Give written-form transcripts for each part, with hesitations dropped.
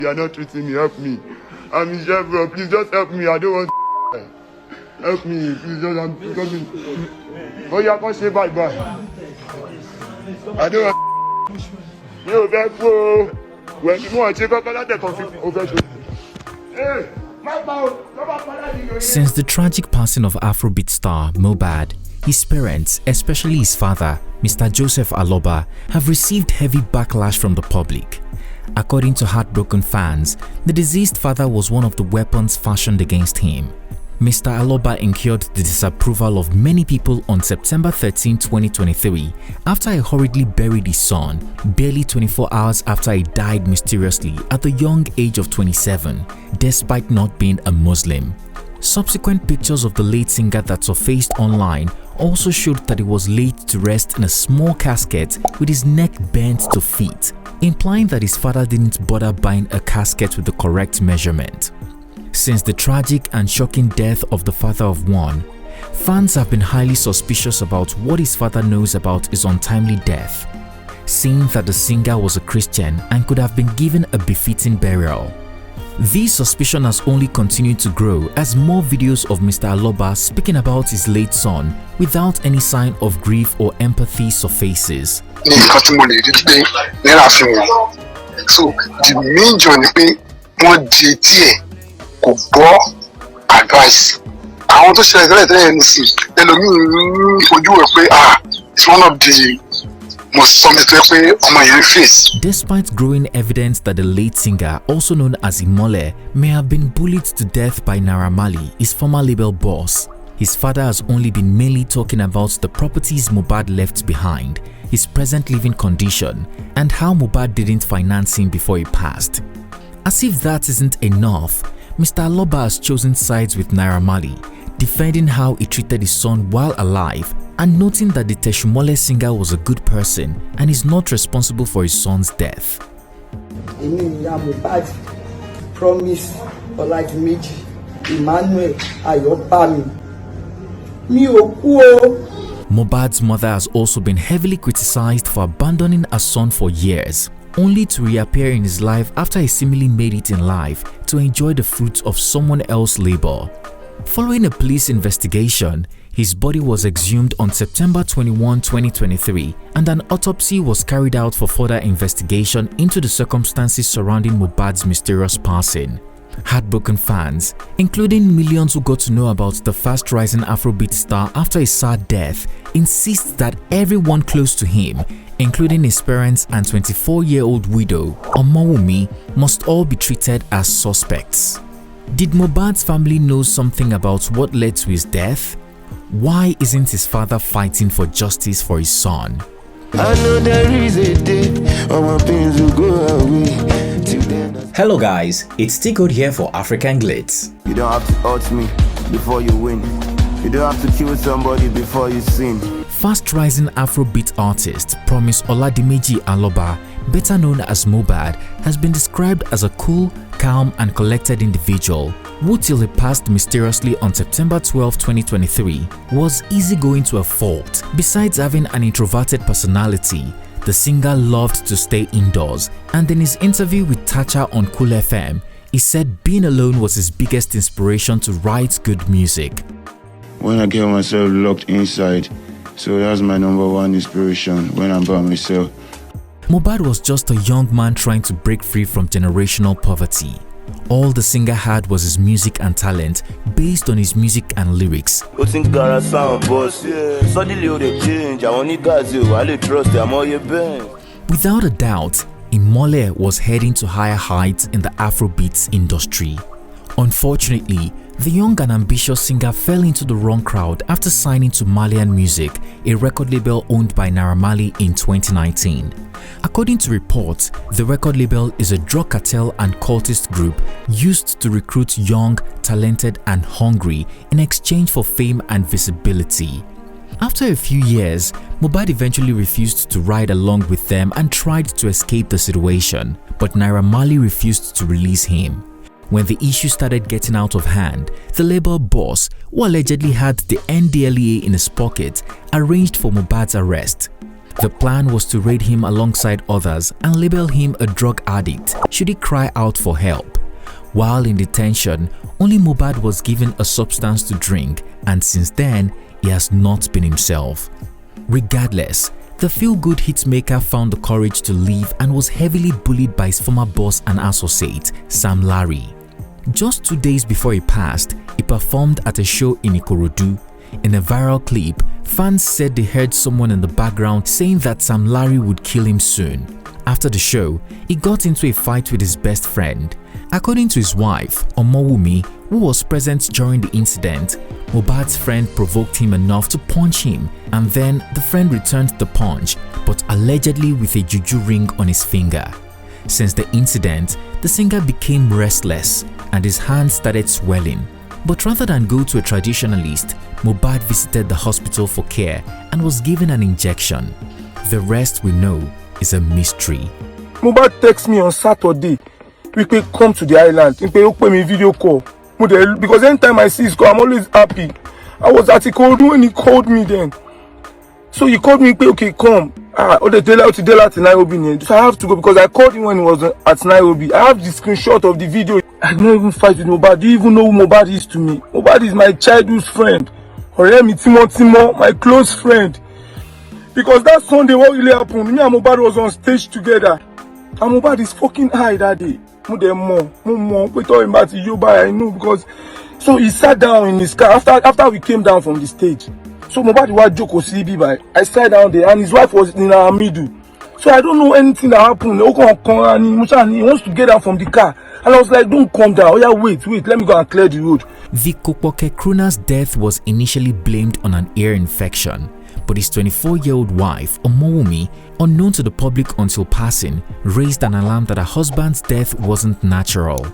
You are not treating me, help me. I'm in jail, bro. Please just help me. I don't want help me. Please just I'm coming. Oh, you can't say bye-bye. I don't want yo, back, bro. When you want to check up on that conflict over to hey, since the tragic passing of Afrobeat star Mohbad, his parents, especially his father, Mr. Joseph Aloba, have received heavy backlash from the public. According to Heartbroken fans, the deceased father was one of the weapons fashioned against him. Mr. Aloba incurred the disapproval of many people on September 13, 2023 after he hurriedly buried his son barely 24 hours after he died mysteriously at the young age of 27, despite not being a Muslim. Subsequent pictures of the late singer that surfaced online also showed that he was laid to rest in a small casket with his neck bent to fit, implying that his father didn't bother buying a casket with the correct measurement. Since the tragic and shocking death of the father of one, fans have been highly suspicious about what his father knows about his untimely death, saying that the singer was a Christian and could have been given a befitting burial. This suspicion has only continued to grow as more videos of Mr. Aloba speaking about his late son without any sign of grief or empathy surfaces. So the main journey kò gbọ́ advice àwọn tó ṣẹlẹ̀ tẹ́lẹ̀ tẹ́lẹ̀ ní sí ẹlòmíì ojú ẹ̀ pé it's one of the most something tó yẹ pé ọmọ yẹn face. Despite growing evidence that the late singer, also known as Imole, may have been bullied to death by Naira Marley, his former label boss, his father has only been mainly talking about the properties Mohbad left behind, his present living condition, and how Mohbad didn't finance him before he passed. As if that isn't enough, Mr. Aloba has chosen sides with Naira Marley, defending how he treated his son while alive and noting that the Teshumole singer was a good person and is not responsible for his son's death. Mohbad promise Olajumeji Emmanuel Ayobami. Mohbad's mother has also been heavily criticized for abandoning her son for years, only to reappear in his life after he seemingly made it in life to enjoy the fruits of someone else's labor. Following a police investigation, his body was exhumed on September 21, 2023, and an autopsy was carried out for further investigation into the circumstances surrounding Mohbad's mysterious passing. Heartbroken fans, including millions who got to know about the fast-rising Afrobeat star after his sad death, insist that everyone close to him, including his parents and 24-year-old widow, Omowumi, must all be treated as suspects. Did Mohbad's family know something about what led to his death? Why isn't his father fighting for justice for his son? I know there is a day all my pains will go away. Hello guys, it's T-Code here for African Glitz. You don't have to hurt me before you win. You don't have to kill somebody before you sin. Fast-rising Afrobeat artist Promise Oladimeji Aloba, better known as Mohbad, has been described as a cool, calm and collected individual who, till he passed mysteriously on September 12, 2023, was easygoing to a fault. Besides having an introverted personality, the singer loved to stay indoors, and in his interview with Tacha on Cool FM, he said being alone was his biggest inspiration to write good music. When I get myself locked inside, so that's my number one inspiration when I'm by myself. Mohbad was just a young man trying to break free from generational poverty. All the singer had was his music and talent, based on his music and lyrics. Without a doubt, Imole was heading to higher heights in the Afrobeats industry. Unfortunately, the young and ambitious singer fell into the wrong crowd after signing to Malian Music, a record label owned by Naira Marley, in 2019. According to reports, the record label is a drug cartel and cultist group used to recruit young, talented and hungry in exchange for fame and visibility. After a few years, Mohbad eventually refused to ride along with them and tried to escape the situation, but Naira Marley refused to release him. When the issue started getting out of hand, the label boss, who allegedly had the NDLEA in his pocket, arranged for Mohbad's arrest. The plan was to raid him alongside others and label him a drug addict should he cry out for help. While in detention, only Mohbad was given a substance to drink, and since then, he has not been himself. Regardless, the feel-good hitmaker found the courage to leave and was heavily bullied by his former boss and associate, Sam Larry. Just 2 days before he passed, he performed at a show in Ikorodu. In a viral clip, fans said they heard someone in the background saying that Sam Larry would kill him soon. After the show, he got into a fight with his best friend. According to his wife, Omowumi, who was present during the incident, Mohbad's friend provoked him enough to punch him, and then the friend returned the punch, but allegedly with a juju ring on his finger. Since the incident, the singer became restless and his hands started swelling. But rather than go to a traditionalist, Mohbad visited the hospital for care and was given an injection. The rest we know is a mystery. Mohbad texted me on Saturday. We could come to the island. He open me video call. Because anytime I see his call, I'm always happy. I was at Ikorodu when he called me then. So he called me, okay, come. So I have to go because I called him when he was at Nairobi. I have the screenshot of the video. I don't even fight with Mohbad. Do you even know who Mohbad is to me? Mohbad is my childhood friend. Timo, my close friend. Because that Sunday, what really happened? Me and Mohbad was on stage together. And Mohbad is fucking high that day. We talking about Yoba, I know because. So he sat down in his car after we came down from the stage. So Mohbad was Joko CB by. I sat down there and his wife was in our middle. So I don't know anything that happened. He wants to get out from the car. And I was like, don't come down. Oh yeah, wait, let me go and clear the road. The Kokpoke crooner's death was initially blamed on an ear infection, but his 24-year-old wife, Omowumi, unknown to the public until passing, raised an alarm that her husband's death wasn't natural.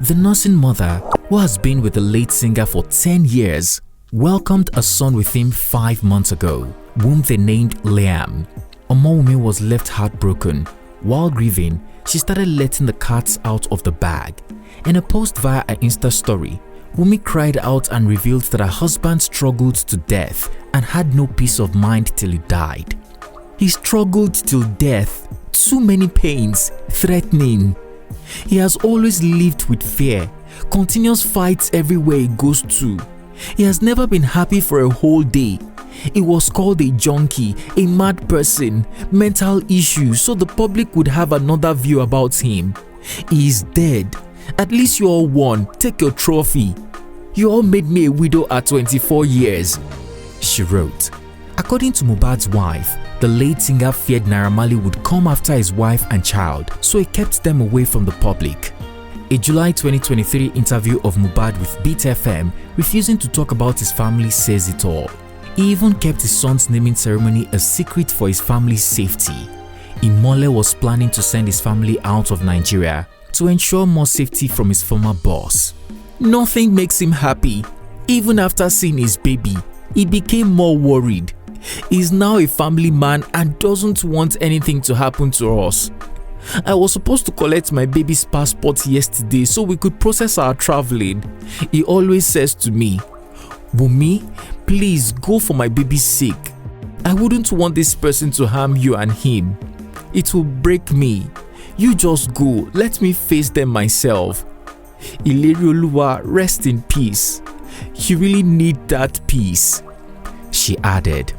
The nursing mother, who has been with the late singer for 10 years, welcomed a son with him 5 months ago, whom they named Liam. Omowumi was left heartbroken. While grieving, she started letting the cats out of the bag. In a post via her Insta story, Wumi cried out and revealed that her husband struggled to death and had no peace of mind till he died. He struggled till death, too many pains, threatening. He has always lived with fear, continuous fights everywhere he goes to. He has never been happy for a whole day. He was called a junkie, a mad person, mental issues, so the public would have another view about him. He is dead. At least you all won. Take your trophy. You all made me a widow at 24 years, she wrote. According to Mohbad's wife, the late singer feared Naira Marley would come after his wife and child, so he kept them away from the public. A July 2023 interview of Mohbad with Beat FM, refusing to talk about his family, says it all. He even kept his son's naming ceremony a secret for his family's safety. Imole was planning to send his family out of Nigeria to ensure more safety from his former boss. Nothing makes him happy. Even after seeing his baby, he became more worried. He's now a family man and doesn't want anything to happen to us. I was supposed to collect my baby's passport yesterday so we could process our traveling. He always says to me, Wumi, please go for my baby's sake. I wouldn't want this person to harm you and him. It will break me. You just go, let me face them myself. Ilerioluwa, rest in peace. You really need that peace, she added.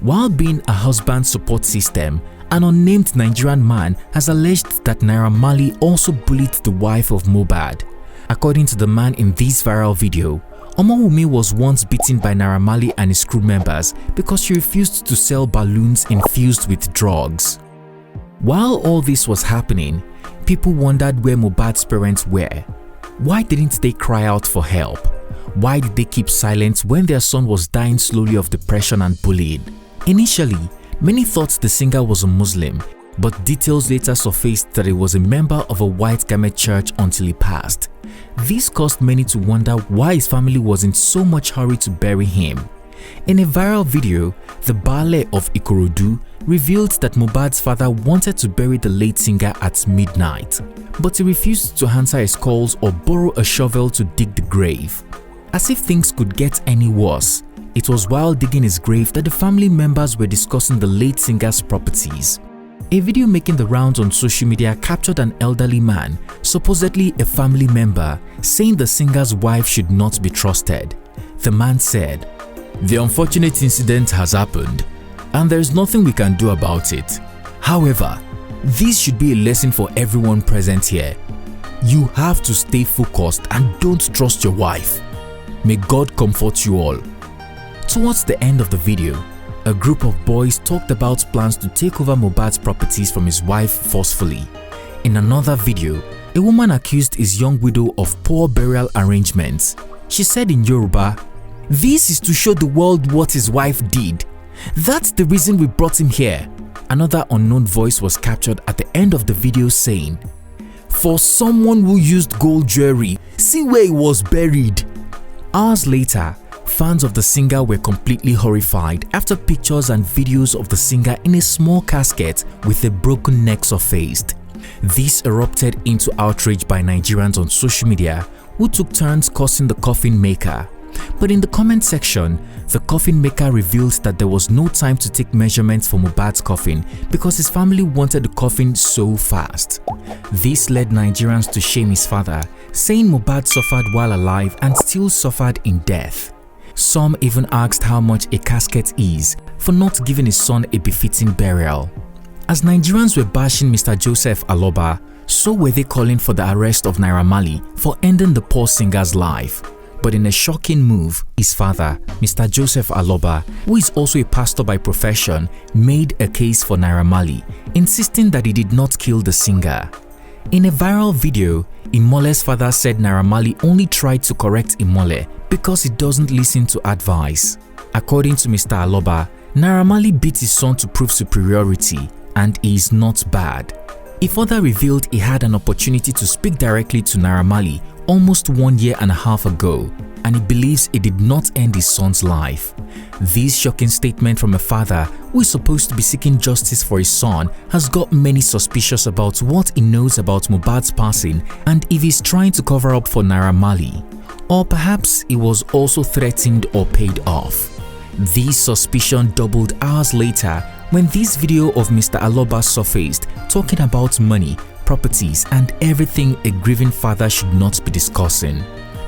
While being a husband support system, an unnamed Nigerian man has alleged that Naira Marley also bullied the wife of Mohbad. According to the man in this viral video, Omowumi was once beaten by Naira Marley and his crew members because she refused to sell balloons infused with drugs. While all this was happening, people wondered where Mohbad's parents were. Why didn't they cry out for help? Why did they keep silent when their son was dying slowly of depression and bullying? Initially, many thought the singer was a Muslim, but details later surfaced that he was a member of a white garment church until he passed. This caused many to wonder why his family was in so much hurry to bury him. In a viral video, the Baale of Ikorodu revealed that Mohbad's father wanted to bury the late singer at midnight, but he refused to answer his calls or borrow a shovel to dig the grave. As if things could get any worse, It was while digging his grave that the family members were discussing the late singer's properties. A video making the rounds on social media captured an elderly man, supposedly a family member, saying the singer's wife should not be trusted. The man said, "The unfortunate incident has happened, and there is nothing we can do about it. However, this should be a lesson for everyone present here. You have to stay focused and don't trust your wife. May God comfort you all." Towards the end of the video, a group of boys talked about plans to take over Mohbad's properties from his wife forcefully. In another video, a woman accused his young widow of poor burial arrangements. She said in Yoruba, "This is to show the world what his wife did. That's the reason we brought him here." Another unknown voice was captured at the end of the video saying, "For someone who used gold jewelry, see where he was buried." Hours later, fans of the singer were completely horrified after pictures and videos of the singer in a small casket with a broken neck surfaced. This erupted into outrage by Nigerians on social media, who took turns cursing the coffin maker. But in the comment section, the coffin maker revealed that there was no time to take measurements for Mohbad's coffin because his family wanted the coffin so fast. This led Nigerians to shame his father, saying Mohbad suffered while alive and still suffered in death. Some even asked how much a casket is for not giving his son a befitting burial. As Nigerians were bashing Mr. Joseph Aloba, so were they calling for the arrest of Naira Marley for ending the poor singer's life. But in a shocking move, his father, Mr. Joseph Aloba, who is also a pastor by profession, made a case for Naira Marley, insisting that he did not kill the singer. In a viral video, Imole's father said Naira Marley only tried to correct Imole because he doesn't listen to advice. According to Mr. Aloba, Naira Marley beat his son to prove superiority, and he is not bad. He further revealed he had an opportunity to speak directly to Naira Marley almost 1.5 years ago, and he believes it did not end his son's life. This shocking statement from a father who is supposed to be seeking justice for his son has got many suspicious about what he knows about Mohbad's passing and if he's trying to cover up for Naira Marley. Or perhaps he was also threatened or paid off. This suspicion doubled hours later when this video of Mr. Aloba surfaced talking about money, properties and everything a grieving father should not be discussing.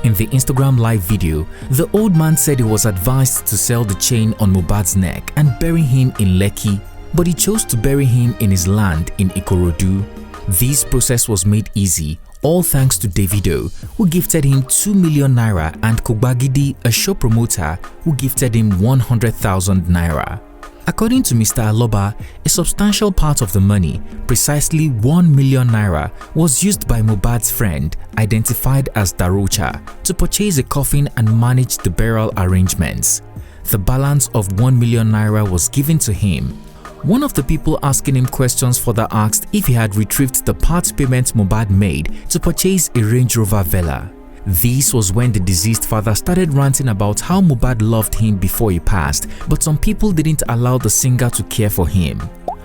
In the Instagram live video, the old man said he was advised to sell the chain on Mohbad's neck and bury him in Lekki, but he chose to bury him in his land in Ikorodu. This process was made easy, all thanks to Davido, who gifted him 2 million naira, and Kogbagidi, a show promoter, who gifted him 100,000 naira. According to Mr. Aloba, a substantial part of the money, precisely 1 million naira, was used by Mohbad's friend, identified as Darocha, to purchase a coffin and manage the burial arrangements. The balance of 1 million naira was given to him. One of the people asking him questions further asked if he had retrieved the part payment Mohbad made to purchase a Range Rover Vela. This was when the deceased father started ranting about how Mohbad loved him before he passed, but some people didn't allow the singer to care for him.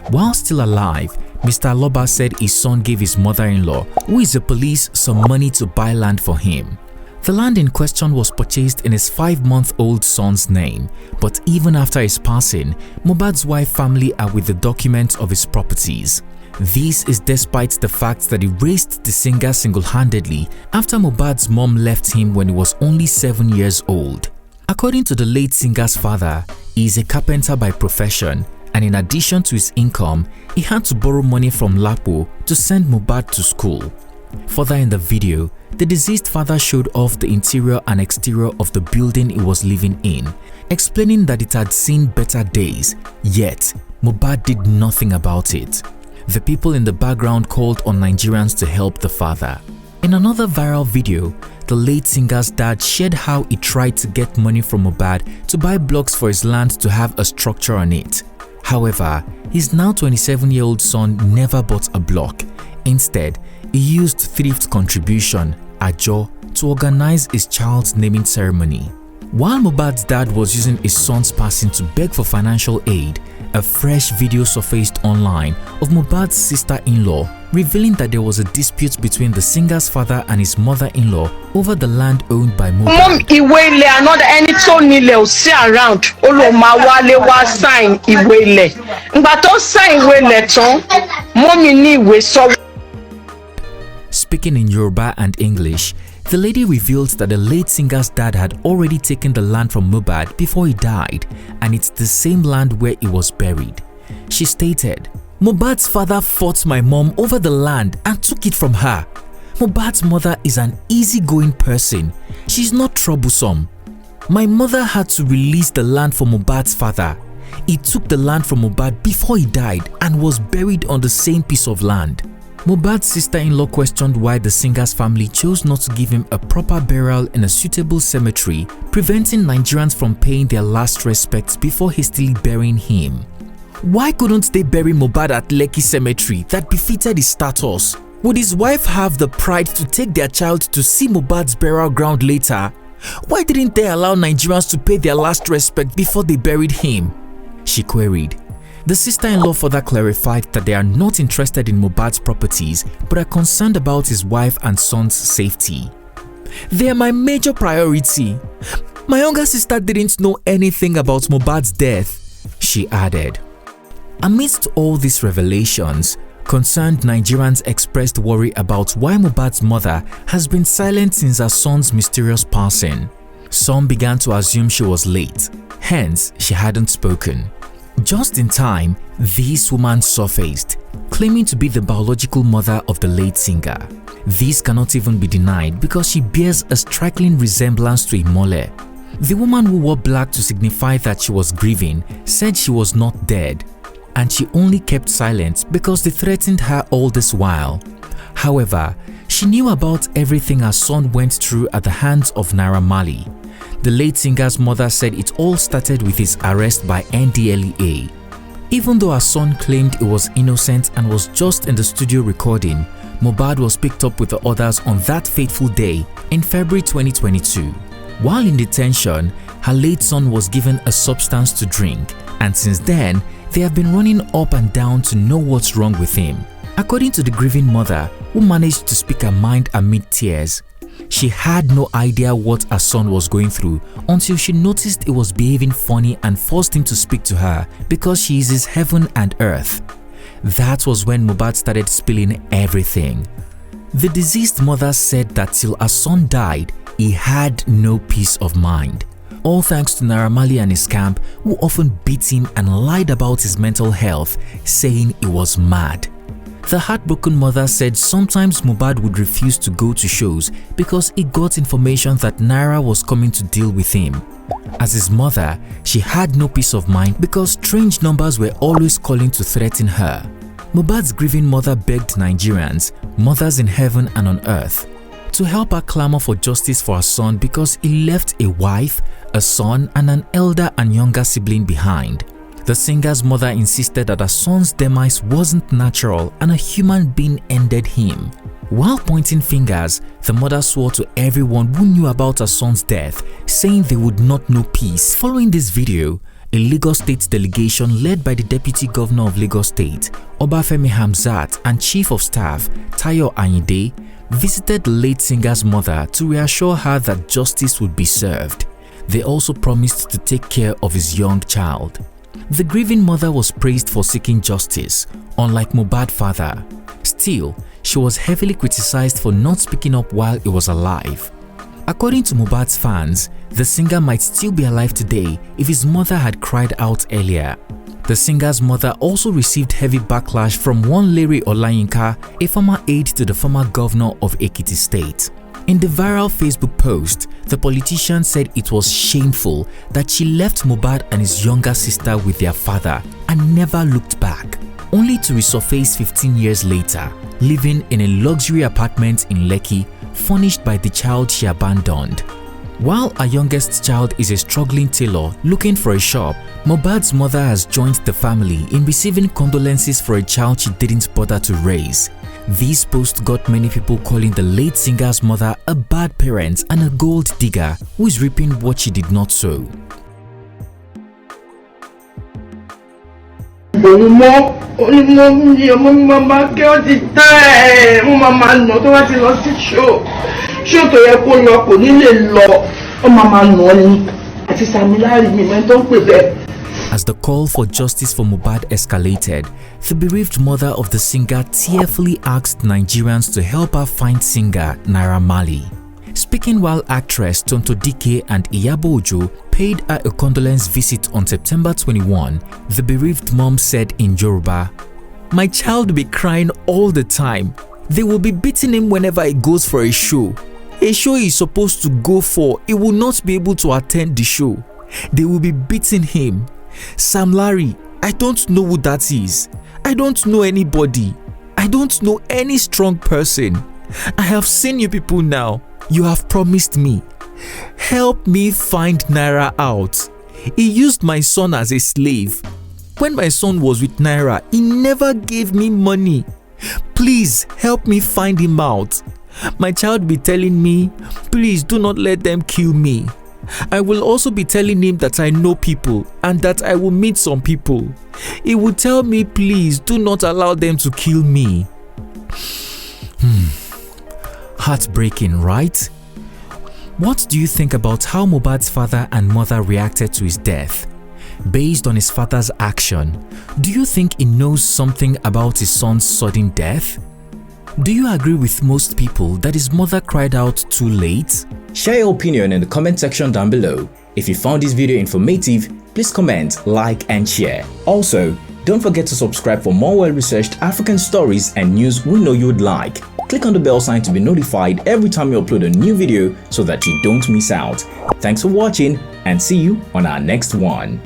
While still alive, Mr. Aloba said his son gave his mother-in-law, who is a police, some money to buy land for him. The land in question was purchased in his 5-month-old son's name, but even after his passing, Mohbad's wife family are with the documents of his properties. This is despite the fact that he raised the singer single-handedly after Mohbad's mom left him when he was only 7 years old. According to the late singer's father, he is a carpenter by profession, and in addition to his income, he had to borrow money from Lapo to send Mohbad to school. Further in the video, the deceased father showed off the interior and exterior of the building he was living in, explaining that it had seen better days, yet Mohbad did nothing about it. The people in the background called on Nigerians to help the father. In another viral video, the late singer's dad shared how he tried to get money from Mohbad to buy blocks for his land to have a structure on it. However, his now 27-year-old son never bought a block. Instead, he used thrift contribution, Ajo, to organize his child's naming ceremony. While Mohbad's dad was using his son's passing to beg for financial aid, a fresh video surfaced online of Mohbad's sister-in-law revealing that there was a dispute between the singer's father and his mother-in-law over the land owned by Mohbad. Mom, ìwé ilẹ̀ another ẹni tó nílẹ̀ ò sí around. Ó lọ máa wálé wá sign ìwé ilẹ̀. Ìgbà tó sign ìwé ilẹ̀ tán, mommy ní ìwé sọ́wọ́. Speaking in Yoruba and English, the lady revealed that the late singer's dad had already taken the land from Mohbad before he died, and it's the same land where he was buried. She stated, "Mohbad's father fought my mom over the land and took it from her. Mohbad's mother is an easygoing person. She's not troublesome. My mother had to release the land for Mohbad's father. He took the land from Mohbad before he died and was buried on the same piece of land." Mohbad's sister-in-law questioned why the singer's family chose not to give him a proper burial in a suitable cemetery, preventing Nigerians from paying their last respects before hastily burying him. Why couldn't they bury Mohbad at Lekki Cemetery that befitted his status? Would his wife have the pride to take their child to see Mohbad's burial ground later? Why didn't they allow Nigerians to pay their last respect before they buried him? She queried. The sister-in-law further clarified that they are not interested in Mohbad's properties but are concerned about his wife and son's safety. "They are my major priority. My younger sister didn't know anything about Mohbad's death," she added. Amidst all these revelations, concerned Nigerians expressed worry about why Mohbad's mother has been silent since her son's mysterious passing. Some began to assume she was late, hence she hadn't spoken. Just in time, this woman surfaced, claiming to be the biological mother of the late singer. This cannot even be denied because she bears a striking resemblance to Imole. The woman who wore black to signify that she was grieving said she was not dead, and she only kept silent because they threatened her all this while. However, she knew about everything her son went through at the hands of Naira Marley. The late singer's mother said it all started with his arrest by NDLEA. Even though her son claimed he was innocent and was just in the studio recording, Mohbad was picked up with the others on that fateful day in February 2022. While in detention, her late son was given a substance to drink, and since then, they have been running up and down to know what's wrong with him. According to the grieving mother, who managed to speak her mind amid tears, she had no idea what her son was going through until she noticed he was behaving funny and forced him to speak to her because she is his heaven and earth. That was when Mohbad started spilling everything. The deceased mother said that till her son died, he had no peace of mind. All thanks to Naira Marley and his camp, who often beat him and lied about his mental health, saying he was mad. The heartbroken mother said sometimes Mohbad would refuse to go to shows because he got information that Naira was coming to deal with him. As his mother, she had no peace of mind because strange numbers were always calling to threaten her. Mohbad's grieving mother begged Nigerians, mothers in heaven and on earth, to help her clamor for justice for her son because he left a wife, a son, and an elder and younger sibling behind. The singer's mother insisted that her son's demise wasn't natural and a human being ended him. While pointing fingers, the mother swore to everyone who knew about her son's death, saying they would not know peace. Following this video, a Lagos State delegation led by the Deputy Governor of Lagos State, Obafemi Hamzat, and Chief of Staff, Tayo Ayinde, visited the late singer's mother to reassure her that justice would be served. They also promised to take care of his young child. The grieving mother was praised for seeking justice, unlike Mohbad's father. Still, she was heavily criticized for not speaking up while he was alive. According to Mohbad's fans, the singer might still be alive today if his mother had cried out earlier. The singer's mother also received heavy backlash from one Larry Olayinka, a former aide to the former governor of Ekiti State. In the viral Facebook post, the politician said it was shameful that she left Mohbad and his younger sister with their father and never looked back, only to resurface 15 years later, living in a luxury apartment in Lekki, furnished by the child she abandoned. While her youngest child is a struggling tailor looking for a shop, Mohbad's mother has joined the family in receiving condolences for a child she didn't bother to raise. This post got many people calling the late singer's mother a bad parent and a gold digger who is reaping what she did not sow. òun mọ́ ó ní mo ní ọmọ mi máa kí ó ti tẹ́ ẹ̀ mo máa nà tó bá ti lọ sí ṣó tó yẹ kó lọ kò ní lè lọ ó máa nà ni àti Samilari mi mẹ́ tó ń pè bẹ́ẹ̀. As the call for justice for Mohbad escalated, the bereaved mother of the singer tearfully asked Nigerians to help her find singer Naira Marley. Speaking while actress Tonto Dike and Iyabo Ojo paid her a condolence visit on September 21, the bereaved mom said in Yoruba, "My child will be crying all the time. They will be beating him whenever he goes for a show. A show he's supposed to go for, he will not be able to attend the show. They will be beating him. Sam Larry, I don't know who that is. I don't know anybody. I don't know any strong person. I have seen you people now. You have promised me. Help me find Naira out. He used my son as a slave. When my son was with Naira, he never gave me money. Please help me find him out. My child be telling me, please do not let them kill me. I will also be telling him that I know people and that I will meet some people. He will tell me, please do not allow them to kill me." Heartbreaking, right? What do you think about how Mohbad's father and mother reacted to his death? Based on his father's action, do you think he knows something about his son's sudden death? Do you agree with most people that his mother cried out too late? Share your opinion in the comment section down below. If you found this video informative, please comment, like and share. Also, don't forget to subscribe for more well-researched African stories and news we know you would like. Click on the bell sign to be notified every time we upload a new video so that you don't miss out. Thanks for watching and see you on our next one.